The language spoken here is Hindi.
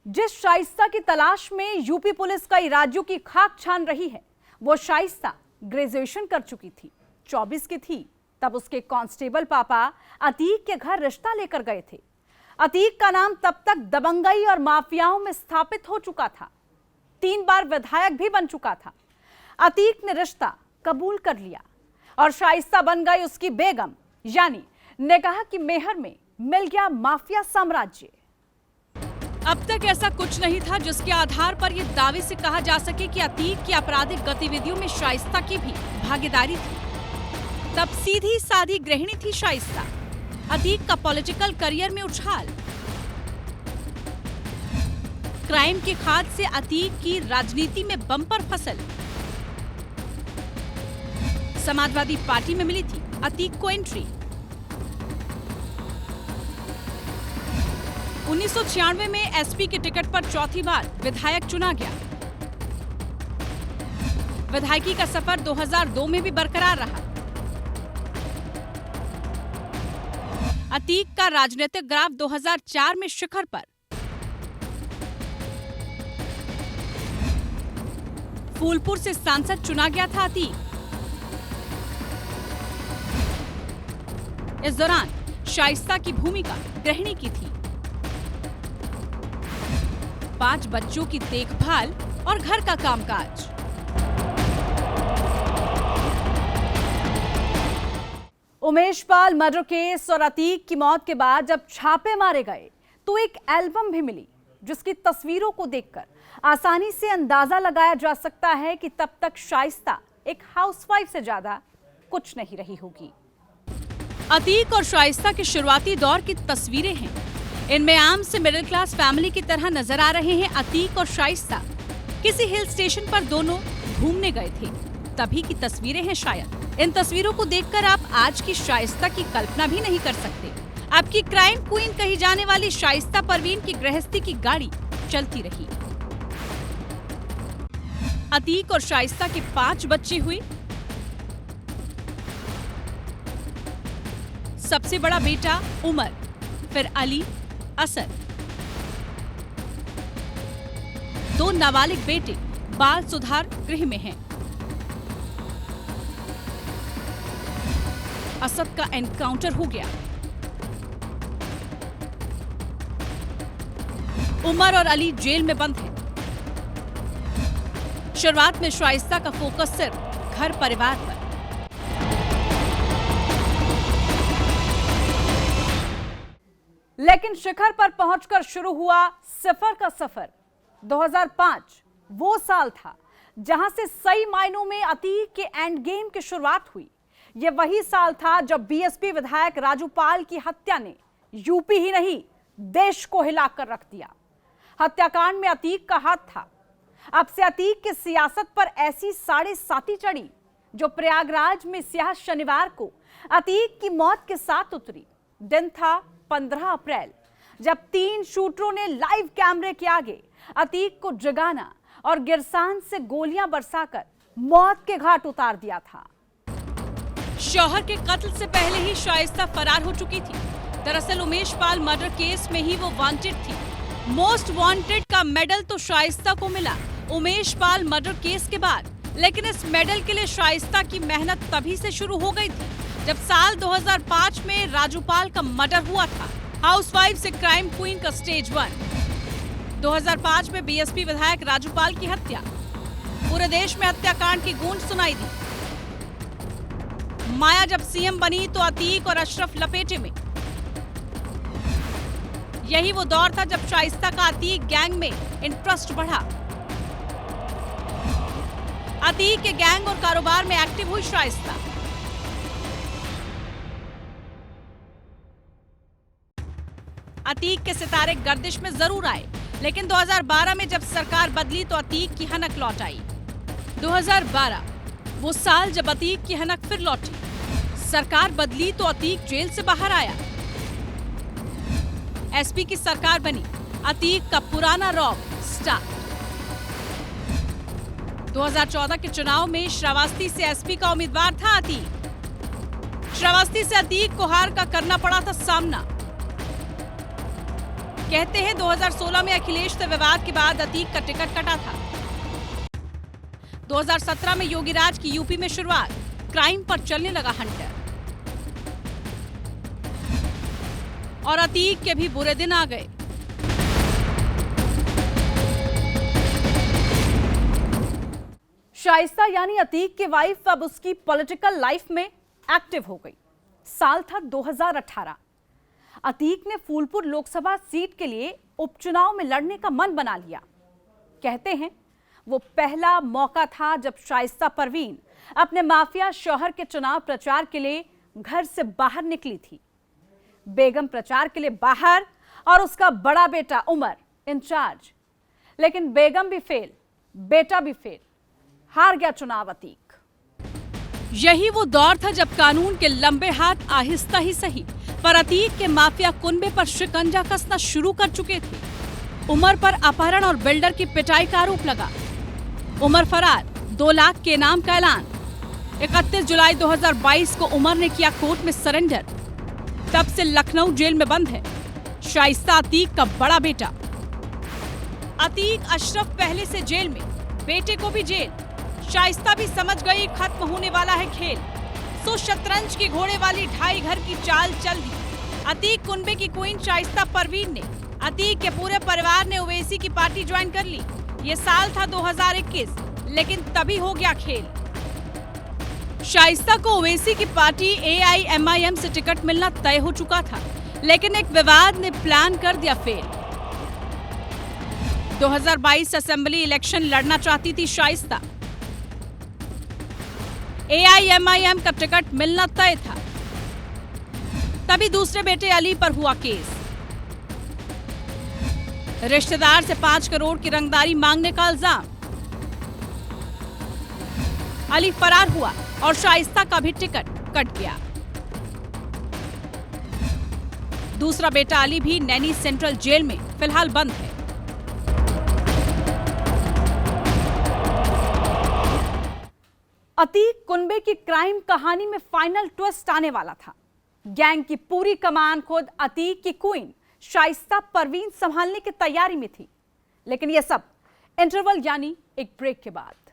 जिस शाइस्ता की तलाश में यूपी पुलिस कई राज्यों की खाक छान रही है, वो शाइस्ता ग्रेजुएशन कर चुकी थी, 24 की थी तब उसके कांस्टेबल पापा अतीक के घर रिश्ता लेकर गए थे। अतीक का नाम तब तक दबंगई और माफियाओं में स्थापित हो चुका था, 3 बार विधायक भी बन चुका था। अतीक ने रिश्ता कबूल कर लिया और शाइस्ता बन गई उसकी बेगम, यानी निगाह की मेहर में मिल गया माफिया साम्राज्य। अब तक ऐसा कुछ नहीं था जिसके आधार पर यह दावे से कहा जा सके कि अतीक की आपराधिक गतिविधियों में शाइस्ता की भी भागीदारी थी। तब सीधी सादी गृहिणी थी शाइस्ता। अतीक का पॉलिटिकल करियर में उछाल, क्राइम की खाद से अतीक की राजनीति में बम्पर फसल। समाजवादी पार्टी में मिली थी अतीक को एंट्री। 1996 में एसपी के टिकट पर चौथी बार विधायक चुना गया। विधायकी का सफर 2002 में भी बरकरार रहा। अतीक का राजनीतिक ग्राफ 2004 में शिखर पर। फूलपुर से सांसद चुना गया था अतीक। इस दौरान शाइस्ता की भूमिका गृहिणी की थी। 5 बच्चों की देखभाल और घर का कामकाज। उमेश पाल मर्डर केस और अतीक की मौत के बाद जब छापे मारे गए तो एक एल्बम भी मिली, जिसकी तस्वीरों को देखकर आसानी से अंदाजा लगाया जा सकता है कि तब तक शाइस्ता एक हाउसवाइफ से ज्यादा कुछ नहीं रही होगी। अतीक और शाइस्ता के शुरुआती दौर की तस्वीरें हैं। इनमें आम से मिडिल क्लास फैमिली की तरह नजर आ रहे हैं अतीक और शाइस्ता। किसी हिल स्टेशन पर दोनों घूमने गए थे, तभी की तस्वीरें हैं शायद। इन तस्वीरों को देखकर आप आज की शाइस्ता की कल्पना भी नहीं कर सकते। आपकी क्राइम क्वीन कही जाने वाली शाइस्ता परवीन की गृहस्थी की गाड़ी चलती रही। अतीक और शाइस्ता के 5 बच्चे हुए। सबसे बड़ा बेटा उमर, फिर अली, असर। 2 नाबालिग बेटे बाल सुधार गृह में हैं। असद का एनकाउंटर हो गया। उमर और अली जेल में बंद हैं। शुरुआत में शाइस्ता का फोकस सिर्फ घर परिवार पर। लेकिन शिखर पर पहुंचकर शुरू हुआ सफर का सफर। 2005 वो साल था जहां से सही मायनों में अतीक के एंड गेम की शुरुआत हुई। ये वही साल था जब बीएसपी विधायक राजू पाल की हत्या ने यूपी ही नहीं देश को हिलाकर रख दिया। हत्याकांड में अतीक का हाथ था। अब से अतीक की सियासत पर ऐसी साढ़े साती चढ़ी जो प्रयागराज में स्याह शनिवार को अतीक की मौत के साथ उतरी। दिन था 15 अप्रैल, जब 3 शूटरों ने लाइव कैमरे के आगे अतीक को जगाना और गिरसान से गोलियां बरसाकर मौत के घाट उतार दिया था। शौहर के कत्ल से पहले ही शाइस्ता फरार हो चुकी थी। दरअसल उमेश पाल मर्डर केस में ही वो वांटेड थी। मोस्ट वांटेड का मेडल तो शाइस्ता को मिला उमेश पाल मर्डर केस के बाद, लेकिन इस मेडल के लिए शाइस्ता की मेहनत तभी से शुरू हो गई थी जब साल 2005 में राजूपाल का मर्डर हुआ था। हाउसवाइफ से क्राइम क्वीन का स्टेज 1। 2005 में बीएसपी विधायक राजूपाल की हत्या। पूरे देश में हत्याकांड की गूंज सुनाई दी। माया जब सीएम बनी तो अतीक और अशरफ लपेटे में। यही वो दौर था जब शाइस्ता का अतीक गैंग में इंटरेस्ट बढ़ा। अतीक के गैंग और कारोबार में एक्टिव हुई शाइस्ता। अतीक के सितारे गर्दिश में जरूर आए, लेकिन 2012 में जब सरकार बदली तो अतीक की हनक लौट आई। 2012 वो साल जब अतीक की हनक फिर लौटी। सरकार बदली तो अतीक जेल से बाहर आया। एसपी की सरकार बनी। अतीक का पुराना रौब स्टार्ट। 2014 के चुनाव में श्रावस्ती से एसपी का उम्मीदवार था अतीक। श्रावस्ती से अतीक को हार का करना पड़ा था सामना। कहते हैं 2016 में अखिलेश से विवाद के बाद अतीक का टिकट कटा था। 2017 में योगीराज की यूपी में शुरुआत, क्राइम पर चलने लगा हंटर और अतीक के भी बुरे दिन आ गए। शाइस्ता यानी अतीक की वाइफ अब उसकी पॉलिटिकल लाइफ में एक्टिव हो गई। साल था 2018। अतीक ने फूलपुर लोकसभा सीट के लिए उपचुनाव में लड़ने का मन बना लिया। कहते हैं वो पहला मौका था जब शाइस्ता परवीन अपने माफिया शौहर के चुनाव प्रचार के लिए घर से बाहर निकली थी। बेगम प्रचार के लिए बाहर और उसका बड़ा बेटा उमर इंचार्ज, लेकिन बेगम भी फेल, बेटा भी फेल, हार गया चुनाव अतीक। यही वो दौर था जब कानून के लंबे हाथ आहिस्ता ही सही पर अतीक के माफिया कुनबे पर शिकंजा कसना शुरू कर चुके थे। उमर पर अपहरण और बिल्डर की पिटाई का आरोप लगा। उमर फरार, 2 लाख के इनाम का ऐलान। 31 जुलाई 2022 को उमर ने किया कोर्ट में सरेंडर। तब से लखनऊ जेल में बंद है शाइस्ता, अतीक का बड़ा बेटा। अतीक अशरफ पहले से जेल में, बेटे को भी जेल। शाइस्ता भी समझ गई खत्म होने वाला है खेल, सो शतरंज के घोड़े वाली ढाई घर की चाल चल दी। अतीक कुनबे की क्वीन शाइस्ता परवीन ने, अतीक के पूरे परिवार ने ओवैसी की पार्टी ज्वाइन कर ली। ये साल था 2021, लेकिन तभी हो गया खेल। शाइस्ता को ओवैसी की पार्टी AIMIM से टिकट मिलना तय हो चुका था, लेकिन एक विवाद ने प्लान कर दिया फेल। 2022 असेंबली इलेक्शन लड़ना चाहती थी शाइस्ता। AIMIM का टिकट मिलना तय था, तभी दूसरे बेटे अली पर हुआ केस। रिश्तेदार से 5 करोड़ की रंगदारी मांगने का इल्जाम। अली फरार हुआ और शाइस्ता का भी टिकट कट गया। दूसरा बेटा अली भी नैनी सेंट्रल जेल में फिलहाल बंद है। अतीक कुनबे की क्राइम कहानी में फाइनल ट्विस्ट आने वाला था। गैंग की पूरी कमान खुद अतीक की क्वीन शाइस्ता परवीन संभालने की तैयारी में थी। लेकिन यह सब इंटरवल यानी एक ब्रेक के बाद।